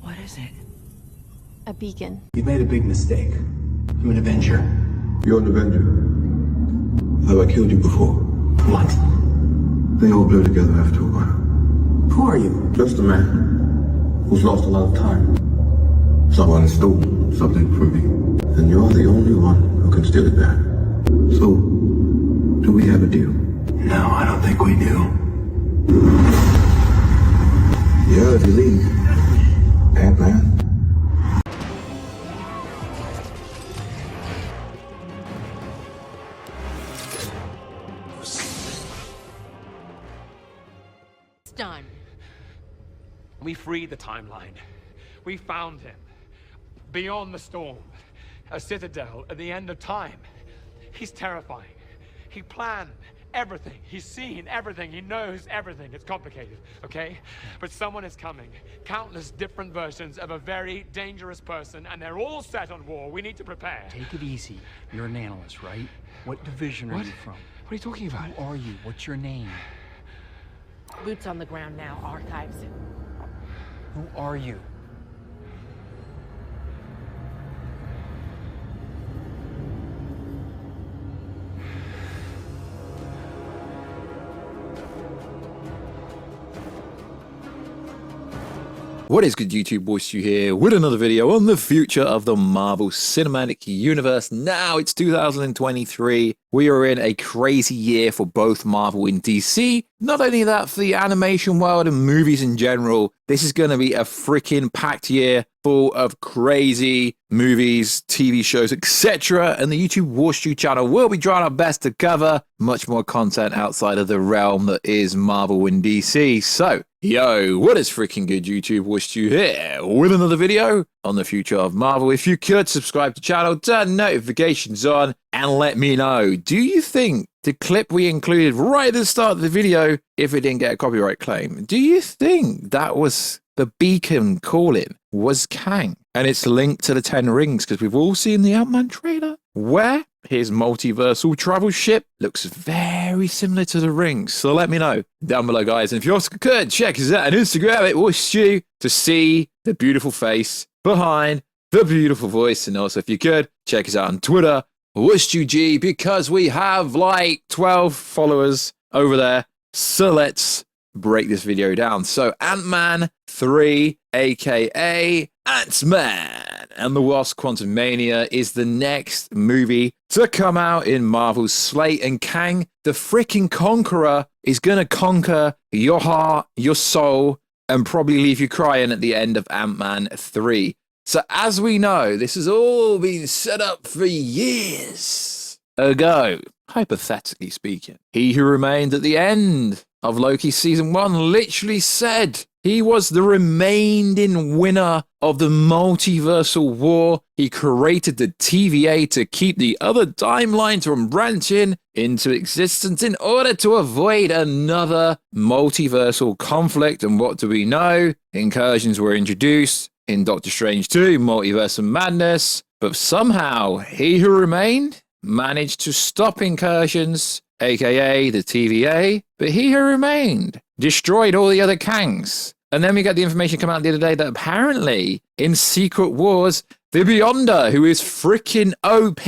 What is it? A beacon. You made a big mistake. I'm an Avenger. You're an Avenger. Have I killed you before? What? They all blur together after a while. Who are you? Just a man who's lost a lot of time. Someone stole something from me, and you're the only one who can steal it back. So, do we have a deal? No, I don't think we do. Yeah, if you leave. Antman. It's done. We freed the timeline. We found him. Beyond the storm. A citadel at the end of time. He's terrifying. He planned everything. He's seen everything. He knows everything. It's complicated, okay? But someone is coming. Countless different versions of a very dangerous person, and they're all set on war. We need to prepare. Take it easy. You're an analyst, right? What division are you from? What are you talking about? Who are you? What's your name? Boots on the ground now, archives. Who are you? What is good, YouTube? Warstu here with another video on the future of the Marvel Cinematic Universe. Now it's 2023. We are in a crazy year for both Marvel and DC. Not only that, for the animation world and movies in general, this is going to be a freaking packed year full of crazy movies, TV shows, etc. And the YouTube Warstu channel will be trying our best to cover much more content outside of the realm that is Marvel and DC. So, yo, what is freaking good, YouTube? Warstu here with another video on the future of Marvel. If you could subscribe to the channel, turn notifications on, and let me know, do you think the clip we included right at the start of the video, if it didn't get a copyright claim, do you think that was the beacon calling was Kang? And it's linked to the 10 Rings, because we've all seen the Antman trailer where his multiversal travel ship looks very similar to the rings. So let me know down below, guys. And if you also could, check us out on Instagram at Warstu to see the beautiful face behind the beautiful voice. And also, if you could, check us out on Twitter, WarstuG, because we have like 12 followers over there. So let's break this video down. So Antman 3, aka Antman and the Wasp Quantumania, is the next movie to come out in Marvel's slate, and Kang, the freaking Conqueror, is gonna conquer your heart, your soul, and probably leave you crying at the end of Antman 3. So as we know, this has all been set up for years ago, hypothetically speaking. He who remained at the end of Loki season 1 literally said he was the remaining winner of the multiversal war. He created the TVA to keep the other timelines from branching into existence in order to avoid another multiversal conflict. And what do we know? Incursions were introduced in Doctor Strange 2, Multiverse of Madness, but somehow he who remained managed to stop incursions, aka the TVA, but he who remained destroyed all the other Kangs. And then we got the information come out the other day that apparently in Secret Wars, the Beyonder, who is freaking OP,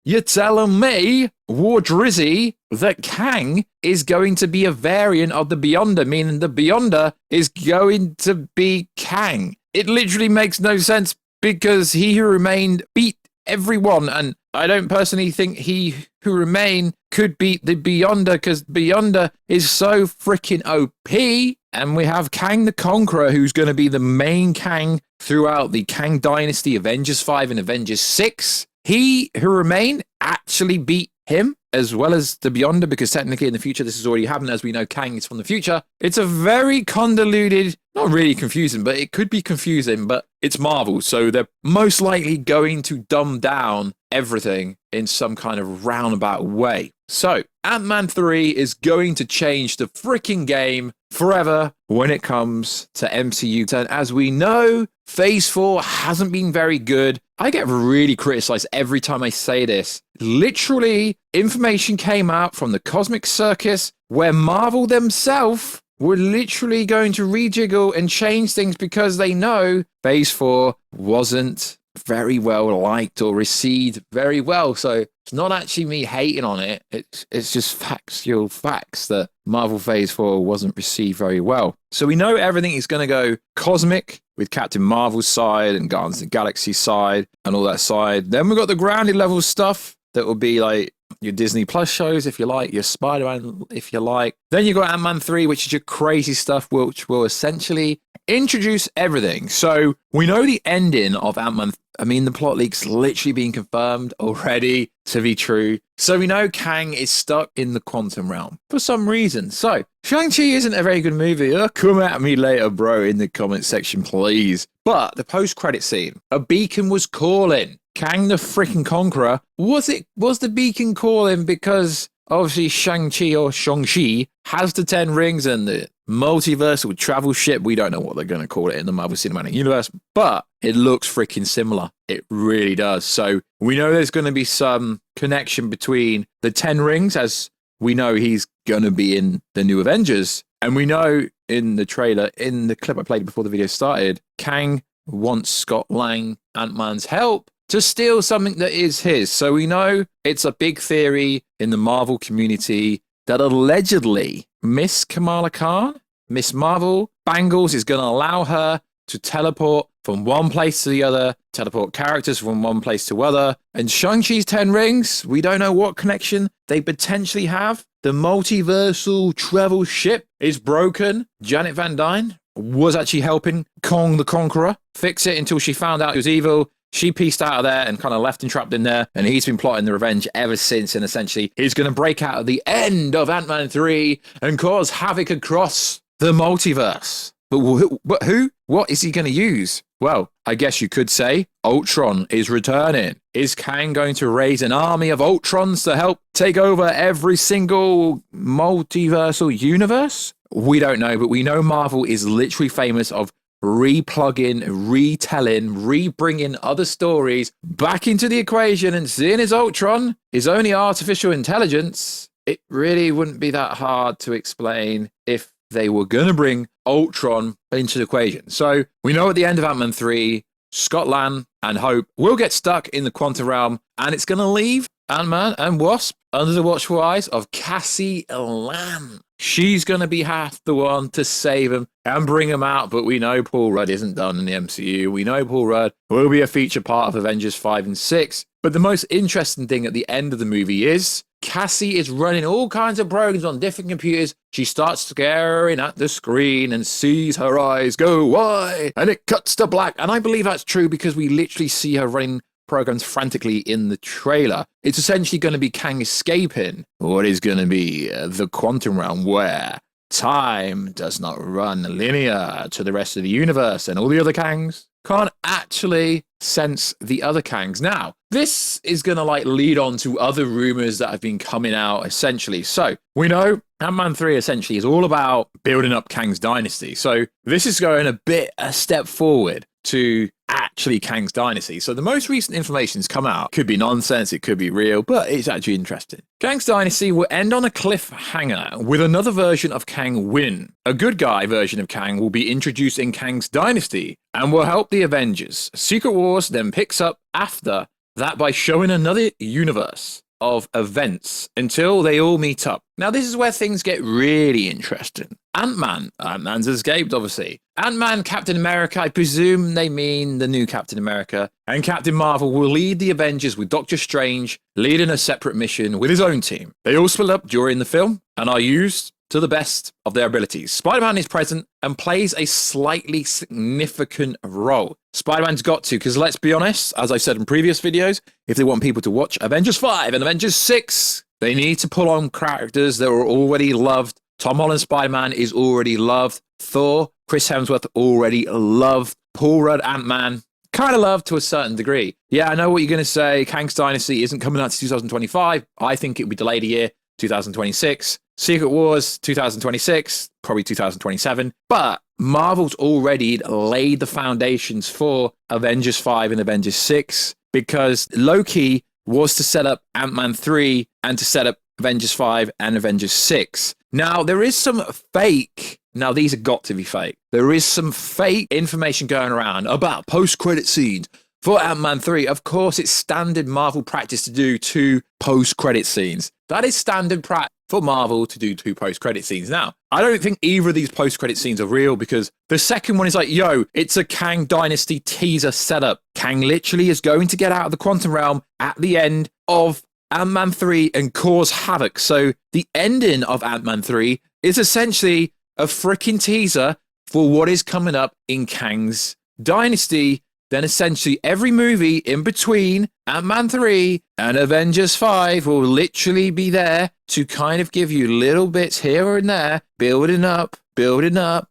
you're telling me, War Drizzy, that Kang is going to be a variant of the Beyonder, meaning the Beyonder is going to be Kang. It literally makes no sense, because he who remained beat everyone, and I don't personally think he who remained could beat the Beyonder, because Beyonder is so freaking OP. And we have Kang the Conqueror, who's going to be the main Kang throughout the Kang Dynasty, Avengers 5 and Avengers 6. He who remained actually beat him, as well as the Beyonder, because technically in the future this has already happened. As we know, Kang is from the future. It's a very convoluted, not really confusing, but it could be confusing, but it's Marvel, so they're most likely going to dumb down everything in some kind of roundabout way. So Antman 3 is going to change the freaking game forever when it comes to MCU. And as we know, Phase 4 hasn't been very good. I get really criticized every time I say this. Literally, information came out from the Cosmic Circus where Marvel themselves were literally going to rejiggle and change things because they know Phase 4 wasn't very well liked or received very well. So it's not actually me hating on it. It's just factual facts that Marvel Phase 4 wasn't received very well. So we know everything is going to go cosmic with Captain Marvel's side and Guardians of the Galaxy side and all that side. Then we've got the grounded level stuff that will be like your Disney Plus shows, if you like, your Spider-Man, if you like. Then you've got Ant-Man 3, which is your crazy stuff, which will essentially introduce everything. So we know the ending of Ant-Man. I mean, the plot leak's literally being confirmed already to be true. So we know Kang is stuck in the quantum realm for some reason. So Shang-Chi isn't a very good movie. Come at me later, bro, in the comment section, please. But the post-credit scene, a beacon was calling. Kang the freaking Conqueror. Was the beacon calling because obviously Shang-Chi or Shang-Chi has the 10 rings and the multiversal travel ship? We don't know what they're going to call it in the Marvel Cinematic Universe, but it looks freaking similar. It really does. So we know there's going to be some connection between the 10 rings, as we know he's going to be in the new Avengers. And we know in the trailer, in the clip I played before the video started, Kang wants Scott Lang, Ant-Man's help to steal something that is his. So we know it's a big theory in the Marvel community that allegedly Miss Kamala Khan, Miss Marvel, Bangles is going to allow her to teleport from one place to the other, teleport characters from one place to other. And Shang-Chi's 10 rings, we don't know what connection they potentially have. The multiversal travel ship is broken. Janet Van Dyne was actually helping Kong the Conqueror fix it until she found out he was evil. She pieced out of there and kind of left him trapped in there. And he's been plotting the revenge ever since. And essentially, he's going to break out at the end of Ant-Man 3 and cause havoc across the multiverse. But who? What is he going to use? Well, I guess you could say Ultron is returning. Is Kang going to raise an army of Ultrons to help take over every single multiversal universe? We don't know, but we know Marvel is literally famous of replugging, retelling, rebringing other stories back into the equation, and seeing as Ultron is only artificial intelligence, it really wouldn't be that hard to explain if they were going to bring Ultron into the equation. So we know at the end of Ant-Man 3, Scott Lang and Hope will get stuck in the quantum realm, and it's going to leave Ant-Man and Wasp under the watchful eyes of Cassie Lang. She's going to be half the one to save him and bring him out, but we know Paul Rudd isn't done in the MCU. We know Paul Rudd will be a feature part of Avengers 5 and 6. But the most interesting thing at the end of the movie is Cassie is running all kinds of programs on different computers. She starts staring at the screen and sees her eyes go wide, and it cuts to black. And I believe that's true because we literally see her running programs frantically in the trailer. It's essentially going to be Kang escaping what is going to be the quantum realm, where time does not run linear to the rest of the universe, and all the other Kangs can't actually sense the other Kangs. Now, this is going to lead on to other rumors that have been coming out essentially. So we know Ant-Man 3 essentially is all about building up Kang's dynasty. So this is going a step forward to actually Kang's dynasty. So the most recent information's come out. Could be nonsense, it could be real, but it's actually interesting. Kang's dynasty will end on a cliffhanger with another version of Kang win. A good guy version of Kang will be introduced in Kang's dynasty and will help the Avengers. Secret Wars then picks up after that by showing another universe of events until they all meet up. Now, this is where things get really interesting. Ant-Man's escaped, obviously. Ant-Man, Captain America, I presume they mean the new Captain America, and Captain Marvel will lead the Avengers with Doctor Strange leading a separate mission with his own team. They all split up during the film and are used to the best of their abilities. Spider-Man is present and plays a slightly significant role. Spider-Man's got to, because let's be honest, as I said in previous videos, if they want people to watch Avengers 5 and Avengers 6, they need to pull on characters that are already loved. Tom Holland's Spider-Man is already loved. Thor, Chris Hemsworth already loved. Paul Rudd, Ant-Man, kind of loved to a certain degree. Yeah, I know what you're going to say. Kang's Dynasty isn't coming out to 2025. I think it will be delayed a year, 2026. Secret Wars, 2026, probably 2027. But Marvel's already laid the foundations for Avengers 5 and Avengers 6 because Loki was to set up Ant-Man 3 and to set up Avengers 5 and Avengers 6. Now, there is some fake Now, these have got to be fake. There is some fake information going around about post-credit scenes for Ant-Man 3. Of course, it's standard Marvel practice to do 2 post-credit scenes. That is standard practice for Marvel to do 2 post-credit scenes. Now, I don't think either of these post-credit scenes are real, because the second one is like, yo, it's a Kang Dynasty teaser setup. Kang literally is going to get out of the quantum realm at the end of Ant-Man 3 and cause havoc. So the ending of Ant-Man 3 is essentially a freaking teaser for what is coming up in Kang's Dynasty. Then essentially every movie in between Ant-Man 3 and Avengers 5 will literally be there to kind of give you little bits here and there, building up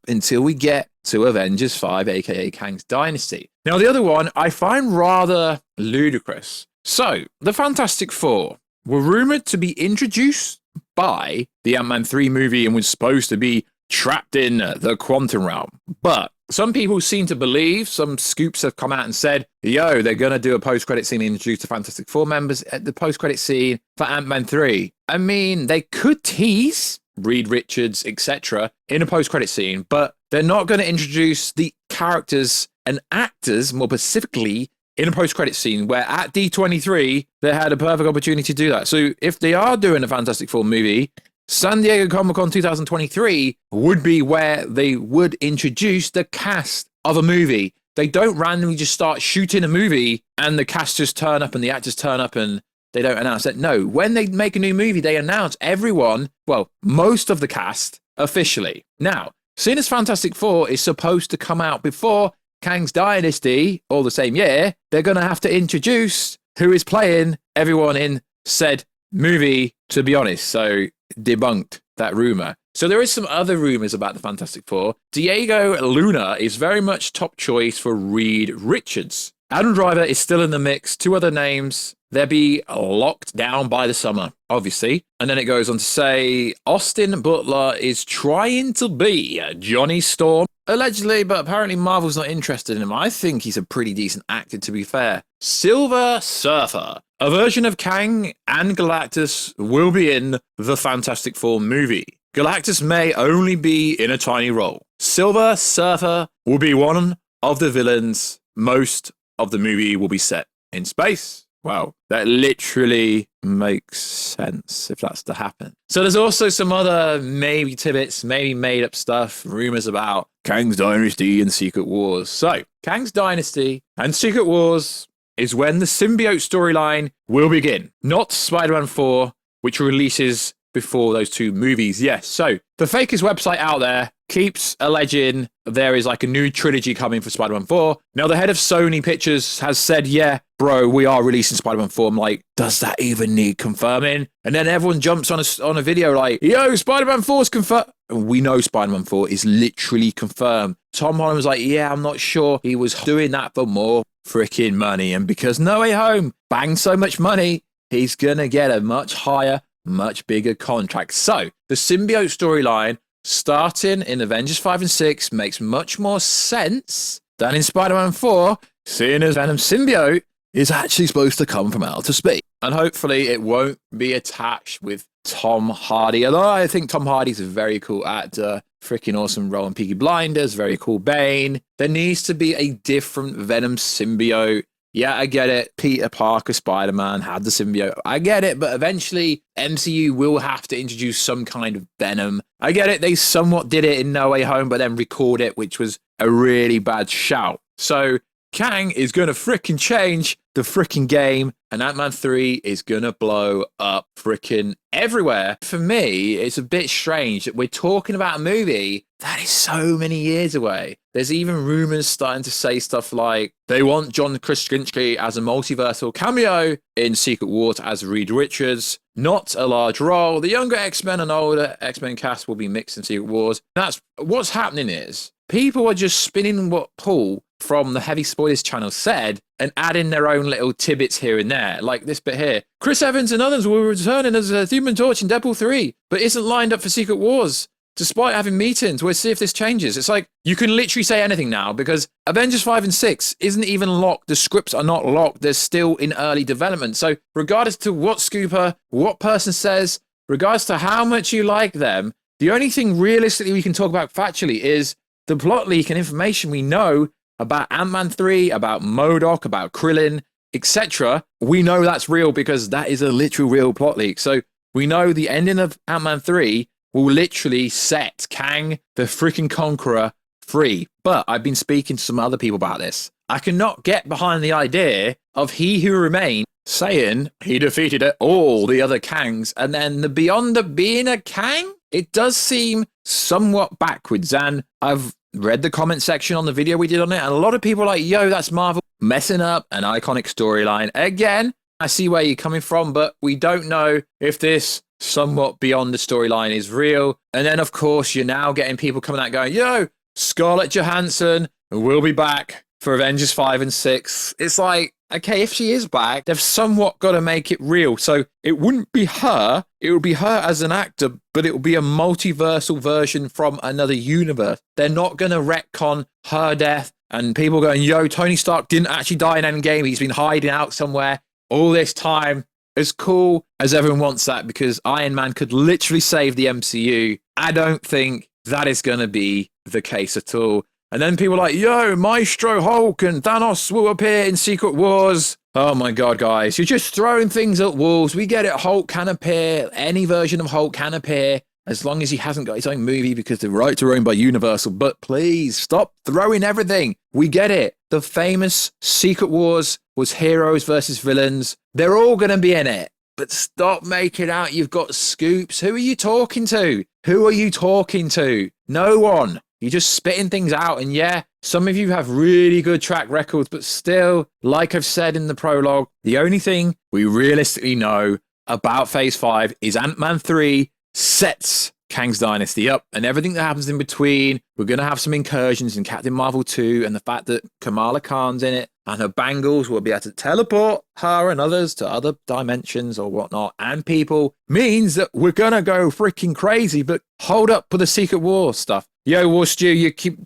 until we get to Avengers 5, aka Kang's Dynasty. Now, the other one I find rather ludicrous. So, the Fantastic Four were rumored to be introduced by the Ant-Man 3 movie and was supposed to be trapped in the quantum realm. But some people seem to believe, some scoops have come out and said, yo, they're going to do a post-credit scene and introduce the Fantastic Four members at the post-credit scene for Ant-Man 3. I mean, they could tease Reed Richards, etc. in a post-credit scene, but they're not going to introduce the characters and actors, more specifically, in a post-credit scene, where at D23, they had a perfect opportunity to do that. So if they are doing a Fantastic Four movie, San Diego Comic-Con 2023 would be where they would introduce the cast of a movie. They don't randomly just start shooting a movie and the cast just turn up and the actors turn up and they don't announce that. No, when they make a new movie, they announce everyone, well, most of the cast officially. Now, seeing as Fantastic Four is supposed to come out before Kang's Dynasty, all the same year, they're going to have to introduce who is playing everyone in said movie, to be honest. So debunked that rumor. So there is some other rumors about the Fantastic Four. Diego Luna is very much top choice for Reed Richards. Adam Driver is still in the mix. 2 other names. They'll be locked down by the summer, obviously. And then it goes on to say Austin Butler is trying to be Johnny Storm, allegedly, but apparently Marvel's not interested in him. I think he's a pretty decent actor, to be fair. Silver Surfer. A version of Kang and Galactus will be in the Fantastic Four movie. Galactus may only be in a tiny role. Silver Surfer will be one of the villains. Most of the movie will be set in space. Wow, that literally makes sense if that's to happen. So there's also some other maybe tidbits, maybe made up stuff, rumors about Kang's Dynasty and Secret Wars. So Kang's Dynasty and Secret Wars is when the symbiote storyline will begin, not Spider-Man 4, which releases before those 2 movies. Yes, so the fakest website out there keeps alleging there is like a new trilogy coming for Spider-Man 4. Now, the head of Sony Pictures has said, yeah, bro, we are releasing Spider-Man 4. I'm like, does that even need confirming? And then everyone jumps on a video like, yo, Spider-Man 4 is confirmed. We know Spider-Man 4 is literally confirmed. Tom Holland was like, yeah, I'm not sure. He was doing that for more freaking money. And because No Way Home banged so much money, he's going to get a much higher, much bigger contract. So the symbiote storyline starting in Avengers 5 and 6 makes much more sense than in Spider-Man 4, seeing as Venom symbiote is actually supposed to come from outer space. And hopefully it won't be attached with Tom Hardy. Although I think Tom Hardy's a very cool actor, freaking awesome role in Peaky Blinders, very cool Bane. There needs to be a different Venom symbiote. Yeah, I get it. Peter Parker, Spider-Man had the symbiote. I get it, but eventually MCU will have to introduce some kind of Venom. I get it. They somewhat did it in No Way Home, but then record it, which was a really bad shout. So Kang is going to freaking change the freaking game, and Ant-Man 3 is going to blow up freaking everywhere. For me, it's a bit strange that we're talking about a movie that is so many years away. There's even rumors starting to say stuff like they want John Krasinski as a multiversal cameo in Secret Wars as Reed Richards, not a large role. The younger X-Men and older X-Men cast will be mixed in Secret Wars. That's what's happening is people are just spinning what Paul from the Heavy Spoilers channel said and adding their own little tidbits here and there, like this bit here. Chris Evans and others will return as a Human Torch in Deadpool 3, but isn't lined up for Secret Wars. Despite having meetings, we'll see if this changes. It's like, you can literally say anything now because Avengers 5 and 6 isn't even locked. The scripts are not locked. They're still in early development. So regardless to what scooper, what person says, regardless to how much you like them, The only thing realistically we can talk about factually is the plot leak and information we know about Ant-Man 3, about MODOK, about Krillin, etc. We know that's real because that is a literal real plot leak. So we know the ending of Ant-Man 3 will literally set Kang the freaking Conqueror free. But I've been speaking to some other people about this. I cannot get behind the idea of He Who Remains saying he defeated all the other Kangs, and then the beyond the being a Kang? It does seem somewhat backwards, and I've read the comment section on the video we did on it, and a lot of people are like, yo, that's Marvel messing up an iconic storyline. Again, I see where you're coming from, but we don't know if this somewhat beyond the storyline is real. And then, of course, you're now getting people coming out going, yo, Scarlett Johansson will be back for Avengers 5 and 6. It's like, okay, if she is back, they've somewhat got to make it real. So it wouldn't be her. It would be her as an actor, but it will be a multiversal version from another universe. They're not going to retcon her death and people going, yo, Tony Stark didn't actually die in Endgame. He's been hiding out somewhere all this time. As cool as everyone wants that, because Iron Man could literally save the MCU, I don't think that is going to be the case at all. And then people are like, yo, Maestro Hulk and Thanos will appear in Secret Wars. Oh my God, guys, you're just throwing things at wolves. We get it. Hulk can appear. Any version of Hulk can appear, as long as he hasn't got his own movie, because the rights are owned by Universal. But please stop throwing everything. We get it. The famous Secret Wars was heroes versus villains. They're all going to be in it. But stop making out you've got scoops. Who are you talking to? Who are you talking to? No one. You're just spitting things out. And yeah, some of you have really good track records, but still, like I've said in the prologue, the only thing we realistically know about Phase 5 is Ant-Man 3 sets Kang's Dynasty up, and everything that happens in between. We're going to have some incursions in Captain Marvel 2, and the fact that Kamala Khan's in it, and her bangles will be able to teleport her and others to other dimensions or whatnot, and people, means that we're going to go freaking crazy. But hold up with the Secret War stuff. Yo, Warstu,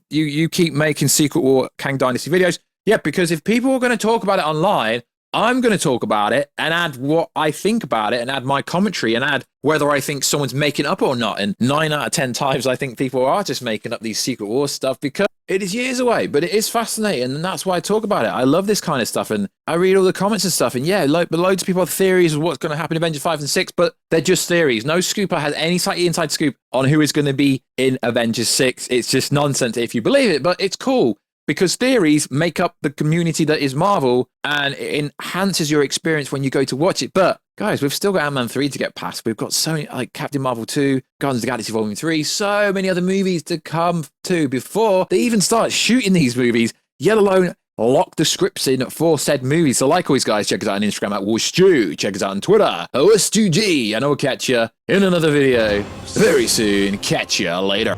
you keep making Secret War Kang Dynasty videos. Yeah, because if people are going to talk about it online, I'm going to talk about it and add what I think about it and add my commentary and add whether I think someone's making up or not. And 9 out of 10 times, I think people are just making up these Secret Wars stuff because it is years away, but it is fascinating. And that's why I talk about it. I love this kind of stuff. And I read all the comments and stuff. And yeah, but loads of people have theories of what's going to happen in Avengers 5 and 6, but they're just theories. No scooper has any inside scoop on who is going to be in Avengers 6. It's just nonsense if you believe it, but it's cool. Because theories make up the community that is Marvel, and it enhances your experience when you go to watch it. But guys, we've still got Ant-Man 3 to get past. We've got so many, like Captain Marvel 2, Guardians of the Galaxy Volume 3, so many other movies to come to before they even start shooting these movies, yet alone lock the scripts in for said movies. So like always, guys, check us out on Instagram at Warstu. Check us out on Twitter at Warstu, and I will catch you in another video very soon. Catch you later.